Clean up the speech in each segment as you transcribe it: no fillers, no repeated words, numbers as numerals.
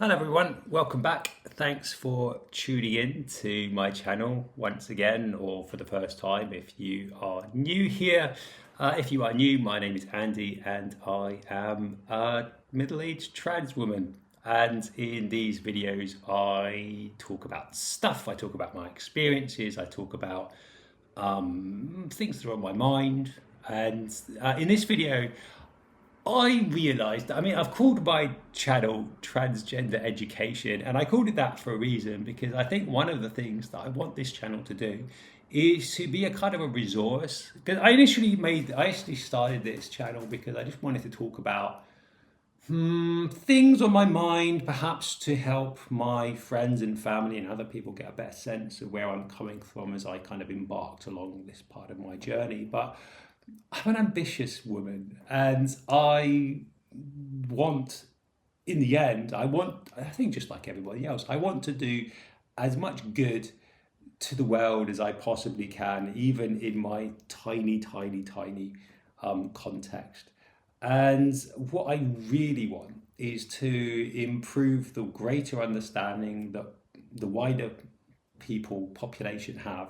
Hello everyone, welcome back. Thanks for tuning in to my channel once again, or for the first time if you are new here. If you are new, my name is Andy and I am a middle-aged trans woman. And in these videos I talk about stuff, I talk about my experiences, I talk about things that are on my mind. And in this video, I realised, I've called my channel Transgender Education, and I called it that for a reason because I think one of the things that I want this channel to do is to be a kind of a resource. Because I actually started this channel because I just wanted to talk about things on my mind, perhaps to help my friends and family and other people get a better sense of where I'm coming from as I kind of embarked along this part of my journey. But I'm an ambitious woman and I want, in the end, I think just like everybody else, I want to do as much good to the world as I possibly can, even in my tiny, tiny, tiny context. And what I really want is to improve the greater understanding that the wider population have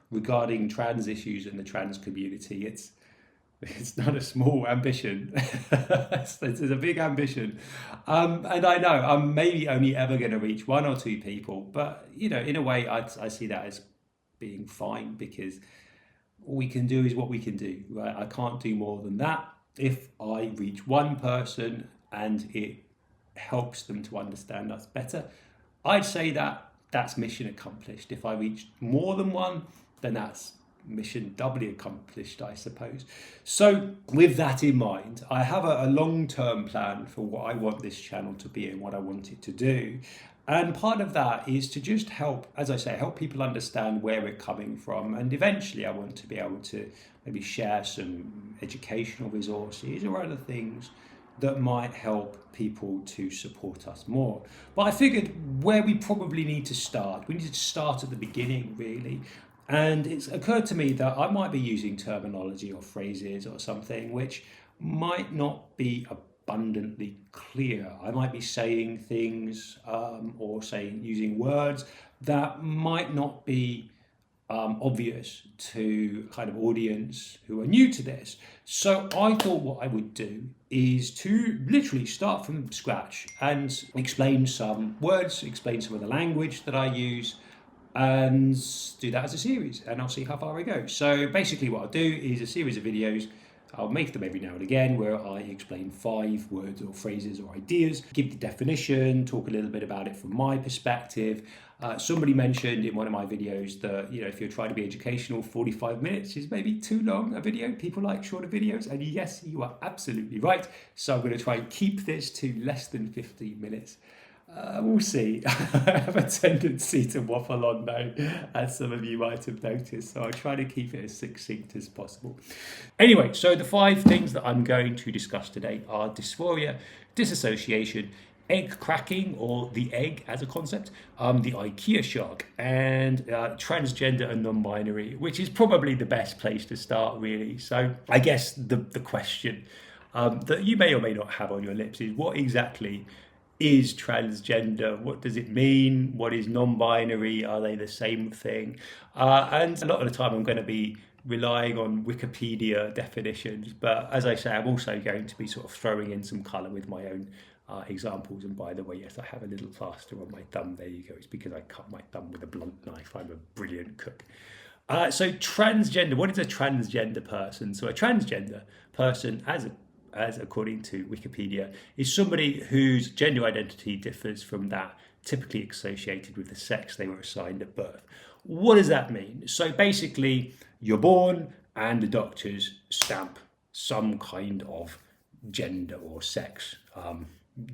regarding trans issues and the trans community. It's not a small ambition. It's a big ambition. And I know I'm maybe only ever going to reach one or two people, but in a way, I see that as being fine because all we can do is what we can do, right? I can't do more than that. If I reach one person and it helps them to understand us better, I'd say that's mission accomplished. If I reach more than one, then that's mission doubly accomplished, I suppose. So with that in mind, I have a long-term plan for what I want this channel to be and what I want it to do. And part of that is to just help, as I say, help people understand where we're coming from. And eventually I want to be able to maybe share some educational resources or other things that might help people to support us more. But I figured where we probably need to start, we need to start at the beginning, really. And it's occurred to me that I might be using terminology or phrases or something which might not be abundantly clear. I might be saying things using words that might not be obvious to kind of audience who are new to this. So I thought what I would do is to literally start from scratch and explain some words, explain some of the language that I use, and do that as a series, and I'll see how far I go. So basically what I'll do is a series of videos. I'll make them every now and again where I explain 5 words or phrases or ideas, give the definition, talk a little bit about it from my perspective. Somebody mentioned in one of my videos that if you're trying to be educational, 45 minutes is maybe too long a video. People like shorter videos, and yes, you are absolutely right. So I'm going to try and keep this to less than 15 minutes. We'll see. I have a tendency to waffle on though, as some of you might have noticed, so I'll try to keep it as succinct as possible. Anyway, so the 5 things that I'm going to discuss today are dysphoria, dissociation, egg cracking, or the egg as a concept, the IKEA shark, and transgender and non-binary, which is probably the best place to start, really. So I guess the question that you may or may not have on your lips is, what exactly is transgender? What does it mean? What is non-binary? Are they the same thing? And a lot of the time I'm going to be relying on Wikipedia definitions, but as I say, I'm also going to be sort of throwing in some colour with my own examples. And by the way, yes, I have a little plaster on my thumb. There you go. It's because I cut my thumb with a blunt knife. I'm a brilliant cook. So transgender, what is a transgender person? So a transgender person, as according to Wikipedia, is somebody whose gender identity differs from that typically associated with the sex they were assigned at birth. What does that mean? So basically, you're born and the doctors stamp some kind of gender or sex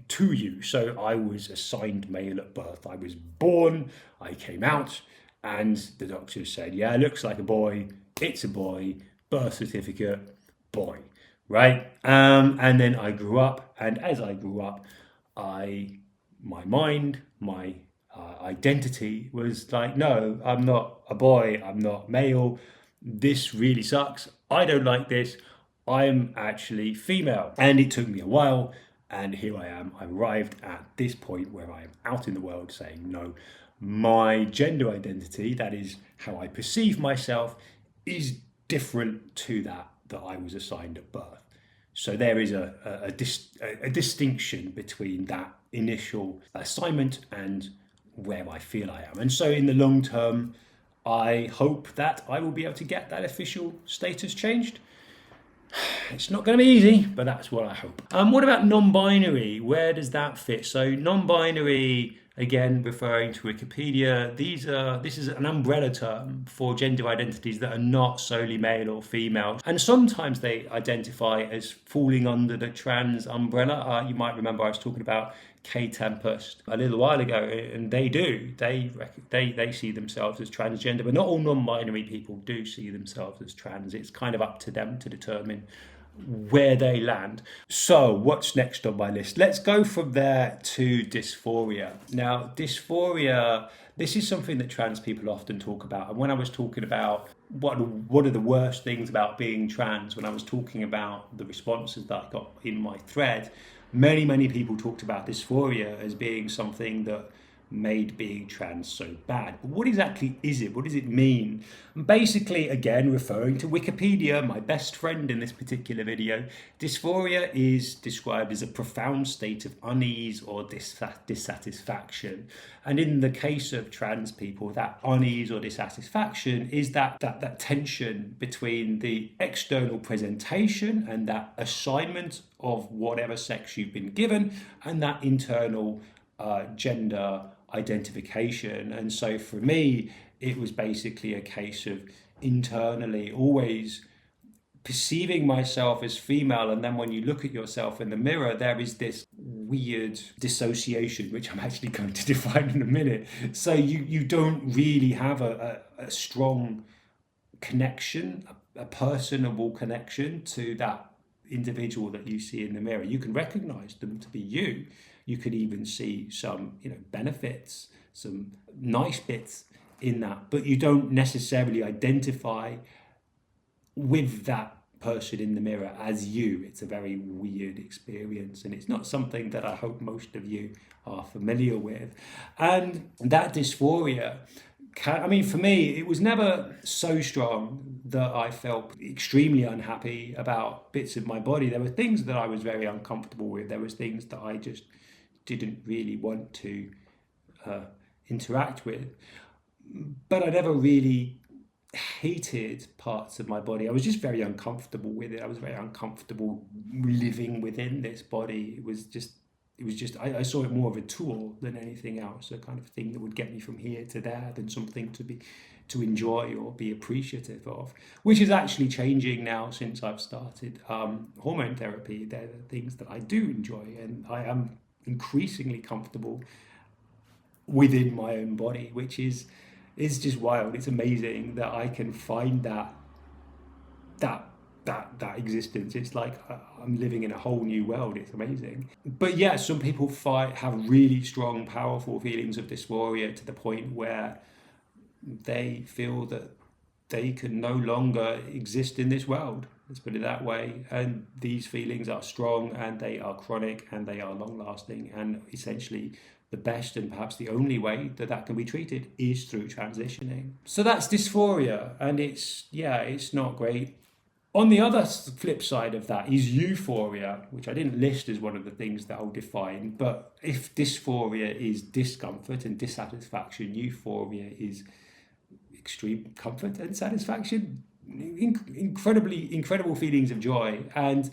to you. So I was assigned male at birth. I was born, I came out, and the doctors said, yeah, it looks like a boy, it's a boy, birth certificate, boy. Right, and then I grew up, and as I grew up, my mind, my identity was like, no, I'm not a boy, I'm not male. This really sucks. I don't like this. I'm actually female, and it took me a while And here I am, I've arrived at this point where I am out in the world saying, no, my gender identity, that is how I perceive myself, is different to that I was assigned at birth. So there is a distinction between that initial assignment and where I feel I am. And so in the long term, I hope that I will be able to get that official status changed. It's not going to be easy, but that's what I hope. What about non-binary? Where does that fit? So non-binary, again, referring to Wikipedia, this is an umbrella term for gender identities that are not solely male or female. And sometimes they identify as falling under the trans umbrella. You might remember I was talking about K Tempest a little while ago, and they do. They see themselves as transgender, but not all non-binary people do see themselves as trans. It's kind of up to them to determine where they land. So what's next on my list? Let's go from there to dysphoria. Now, dysphoria, this is something that trans people often talk about. And when I was talking about what are the worst things about being trans, when I was talking about the responses that I got in my thread, many people talked about dysphoria as being something that made being trans so bad. But what exactly is it? What does it mean? And basically, again, referring to Wikipedia, my best friend in this particular video, dysphoria is described as a profound state of unease or dissatisfaction. And in the case of trans people, that unease or dissatisfaction is that tension between the external presentation and that assignment of whatever sex you've been given and that internal gender identification. And so for me, it was basically a case of internally always perceiving myself as female, and then when you look at yourself in the mirror, there is this weird dissociation, which I'm actually going to define in a minute. So you don't really have a strong connection, a personable connection to that individual that you see in the mirror. You can recognize them to be you. You could even see some, benefits, some nice bits in that, but you don't necessarily identify with that person in the mirror as you. It's a very weird experience, and it's not something that I hope most of you are familiar with. And that dysphoria, for me, it was never so strong that I felt extremely unhappy about bits of my body. There were things that I was very uncomfortable with. There was things that I just didn't really want to interact with. But I never really hated parts of my body. I was just very uncomfortable with it. I was very uncomfortable living within this body. It was just I saw it more of a tool than anything else, a kind of thing that would get me from here to there than something to enjoy or be appreciative of, which is actually changing now since I've started hormone therapy. They're the things that I do enjoy, and I am increasingly comfortable within my own body, which is just wild. It's amazing that I can find that existence. It's like I'm living in a whole new world. It's amazing. But yeah, some people have really strong, powerful feelings of dysphoria to the point where they feel that they can no longer exist in this world. Let's put it that way. And these feelings are strong, and they are chronic, and they are long-lasting, and essentially the best and perhaps the only way that can be treated is through transitioning. So that's dysphoria, and it's not great. On the other flip side of that is euphoria, which I didn't list as one of the things that I'll define. But if dysphoria is discomfort and dissatisfaction, euphoria is extreme comfort and satisfaction. Incredible feelings of joy. And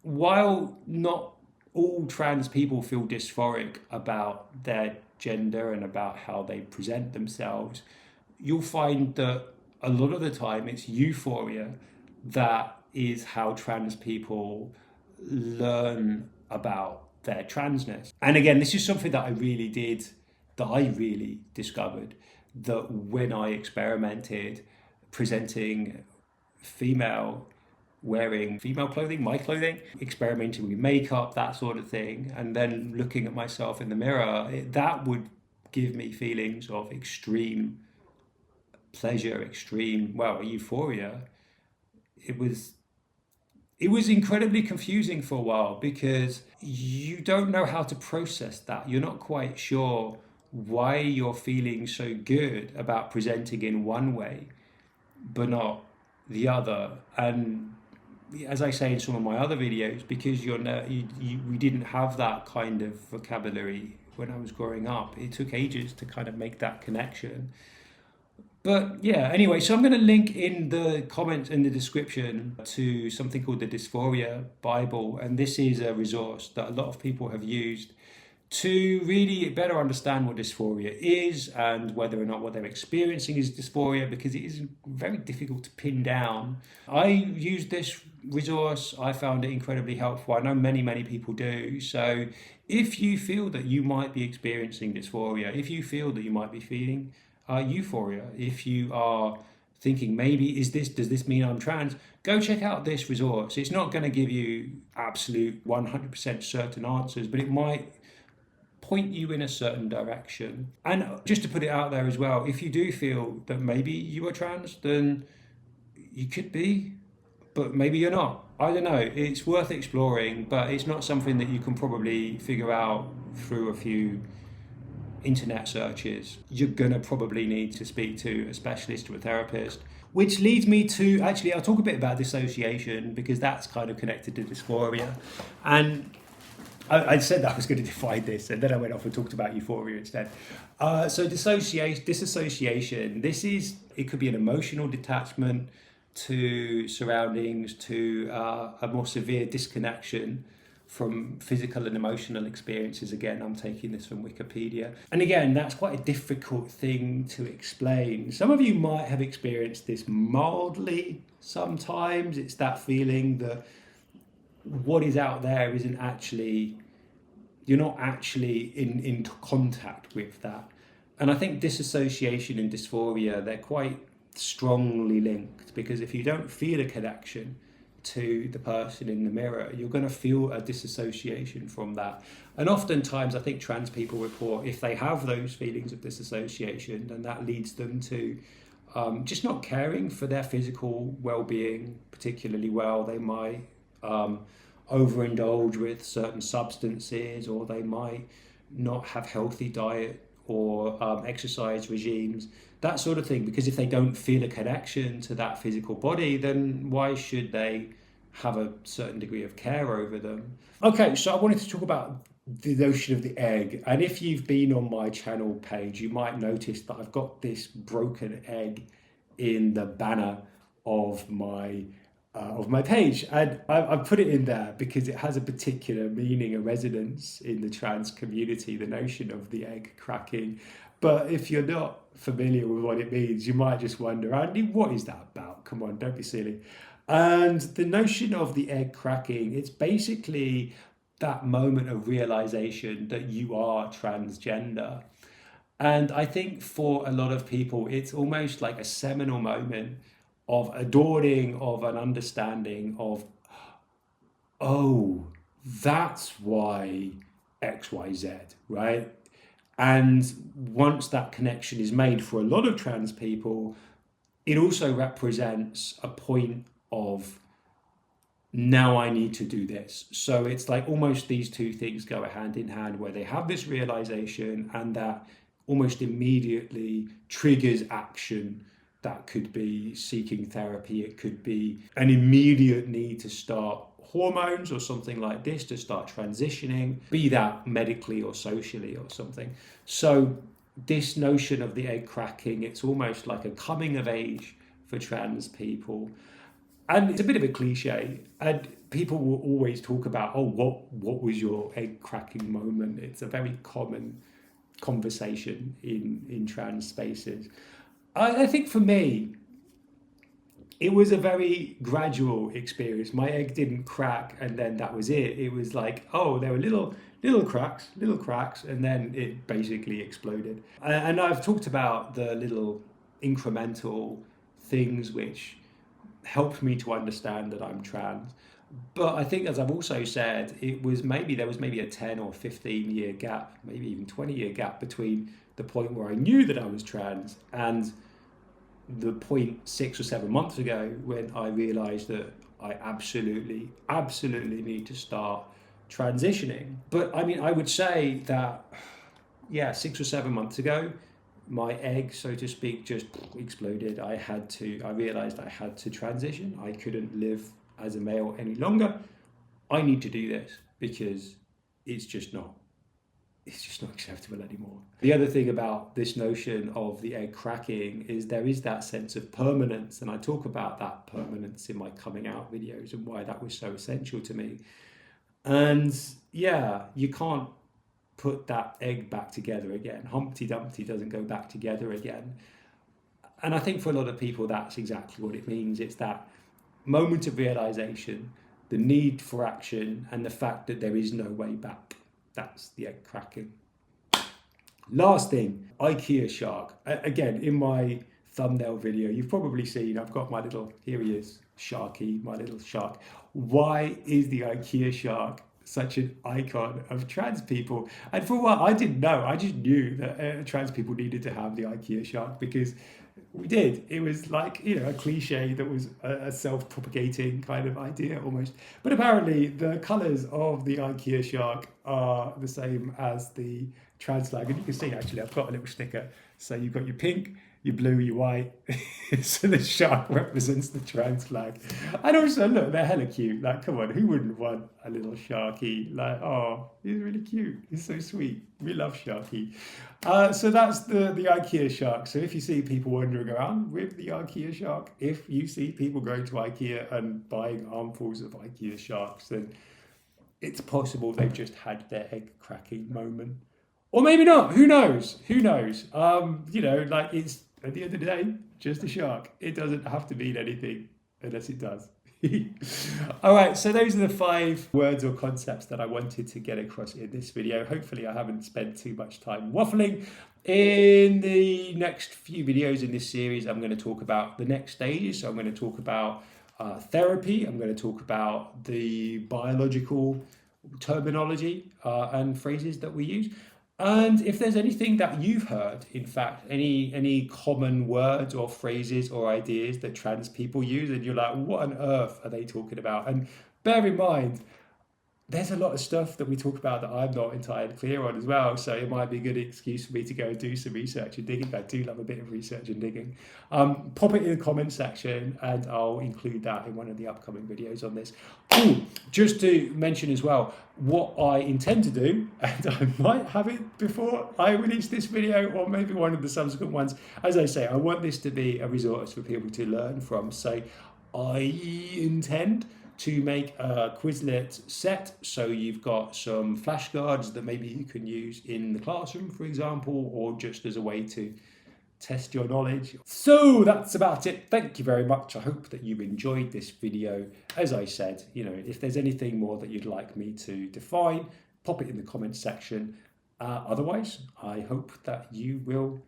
while not all trans people feel dysphoric about their gender and about how they present themselves, you'll find that a lot of the time it's euphoria that is how trans people learn about their transness. And again, this is something that I really discovered, that when I experimented presenting female, wearing female clothing, my clothing, experimenting with makeup, that sort of thing, and then looking at myself in the mirror, that would give me feelings of extreme pleasure, euphoria. It was it was incredibly confusing for a while because you don't know how to process that. You're not quite sure why you're feeling so good about presenting in one way but not the other. And as I say in some of my other videos, because we didn't have that kind of vocabulary when I was growing up, it took ages to kind of make that connection. But yeah, anyway, so I'm going to link in the comments in the description to something called the Dysphoria Bible. And this is a resource that a lot of people have used to really better understand what dysphoria is and whether or not what they're experiencing is dysphoria, because it is very difficult to pin down. I used this resource. I found it incredibly helpful. I know many people do. So if you feel that you might be experiencing dysphoria, if you feel that you might be feeling euphoria, if you are thinking maybe does this mean I'm trans, go check out this resource. It's not going to give you absolute 100% certain answers, but it might point you in a certain direction. And just to put it out there as well, if you do feel that maybe you are trans, then you could be, but maybe you're not. I don't know. It's worth exploring, but it's not something that you can probably figure out through a few internet searches. You're gonna probably need to speak to a specialist or a therapist, which leads me to, actually, I'll talk a bit about dissociation because that's kind of connected to dysphoria. And I said that I was going to define this, and then I went off and talked about euphoria instead. So dissociation, it could be an emotional detachment to surroundings, to a more severe disconnection from physical and emotional experiences. Again, I'm taking this from Wikipedia. And again, that's quite a difficult thing to explain. Some of you might have experienced this mildly sometimes. It's that feeling that what is out there isn't actually, you're not actually in contact with that. And I think dissociation and dysphoria, they're quite strongly linked, because if you don't feel a connection to the person in the mirror, you're going to feel a disassociation from that. And oftentimes I think trans people report if they have those feelings of disassociation, then that leads them to just not caring for their physical well-being particularly well. They might overindulge with certain substances, or they might not have healthy diet or exercise regimes, that sort of thing, because if they don't feel a connection to that physical body, then why should they have a certain degree of care over them? Okay, so I wanted to talk about the notion of the egg. And if you've been on my channel page, you might notice that I've got this broken egg in the banner of my page, and I put it in there because it has a particular meaning, a resonance in the trans community, the notion of the egg cracking. But if you're not familiar with what it means, you might just wonder, Andy, what is that about? Come on, don't be silly. And the notion of the egg cracking, it's basically that moment of realization that you are transgender. And I think for a lot of people, it's almost like a seminal moment of a dawning of an understanding of, oh, that's why XYZ, right? And once that connection is made for a lot of trans people, it also represents a point of, now I need to do this. So it's like almost these two things go hand in hand, where they have this realization and that almost immediately triggers action. That could be seeking therapy. It could be an immediate need to start hormones or something like this, to start transitioning, be that medically or socially or something. So this notion of the egg cracking, it's almost like a coming of age for trans people. And it's a bit of a cliche, and people will always talk about, oh, what was your egg cracking moment? It's a very common conversation in trans spaces. I think for me, it was a very gradual experience. My egg didn't crack and then that was it. It was like, oh, there were little cracks, and then it basically exploded. And I've talked about the little incremental things which helped me to understand that I'm trans. But I think, as I've also said, there was maybe a 10 or 15 year gap, maybe even 20-year gap between the point where I knew that I was trans and the point 6 or 7 months ago when I realized that I absolutely need to start transitioning. But I mean, I would say that, yeah, 6 or 7 months ago, my egg, so to speak, just exploded. I realized I had to transition. I couldn't live as a male any longer. I need to do this because it's just not it's just not acceptable anymore. The other thing about this notion of the egg cracking is there is that sense of permanence, and I talk about that permanence in my coming out videos and why that was so essential to me. And yeah, you can't put that egg back together again. Humpty Dumpty doesn't go back together again. And I think for a lot of people, that's exactly what it means. It's that moment of realization, the need for action, and the fact that there is no way back. That's the egg cracking. Last thing, IKEA shark. Again, in my thumbnail video, you've probably seen I've got my little, here he is, Sharky, my little shark. Why is the IKEA shark such an icon of trans people? And for a while, I didn't know. I just knew that trans people needed to have the IKEA shark because we did. It was like, a cliche that was a self-propagating kind of idea almost. But apparently the colours of the IKEA shark are the same as the trans flag. And you can see, actually, I've got a little sticker. So you've got your pink, your blue, your white. So the shark represents the trans flag. And also, look, they're hella cute. Like, come on, who wouldn't want a little Sharky? Like, oh, he's really cute. He's so sweet. We love Sharky. So that's the IKEA shark. So if you see people wandering around with the IKEA shark, if you see people going to IKEA and buying armfuls of IKEA sharks, then it's possible they've just had their egg cracking moment. Or maybe not. Who knows? Like, it's, at the end of the day, just a shark. It doesn't have to mean anything unless it does. All right, so those are the 5 words or concepts that I wanted to get across in this video. Hopefully I haven't spent too much time waffling. In the next few videos in this series, I'm going to talk about the next stages. So I'm going to talk about therapy. I'm going to talk about the biological terminology and phrases that we use. And if there's anything that you've heard, in fact, any common words or phrases or ideas that trans people use, and you're like, what on earth are they talking about? And bear in mind, there's a lot of stuff that we talk about that I'm not entirely clear on as well. So it might be a good excuse for me to go and do some research and digging. I do love a bit of research and digging. Pop it in the comments section and I'll include that in one of the upcoming videos on this. Ooh, just to mention as well, what I intend to do, and I might have it before I release this video or maybe one of the subsequent ones. As I say, I want this to be a resource for people to learn from. So I intend to make a Quizlet set, so you've got some flashcards that maybe you can use in the classroom, for example, or just as a way to test your knowledge. So that's about it. Thank you very much. I hope that you enjoyed this video. As I said, if there's anything more that you'd like me to define, pop it in the comments section. Otherwise, I hope that you will,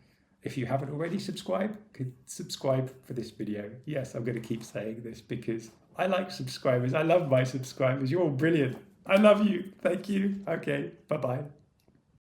if you haven't already subscribed, could subscribe for this video. Yes, I'm going to keep saying this because I like subscribers. I love my subscribers. You're all brilliant. I love you. Thank you. Okay, bye-bye.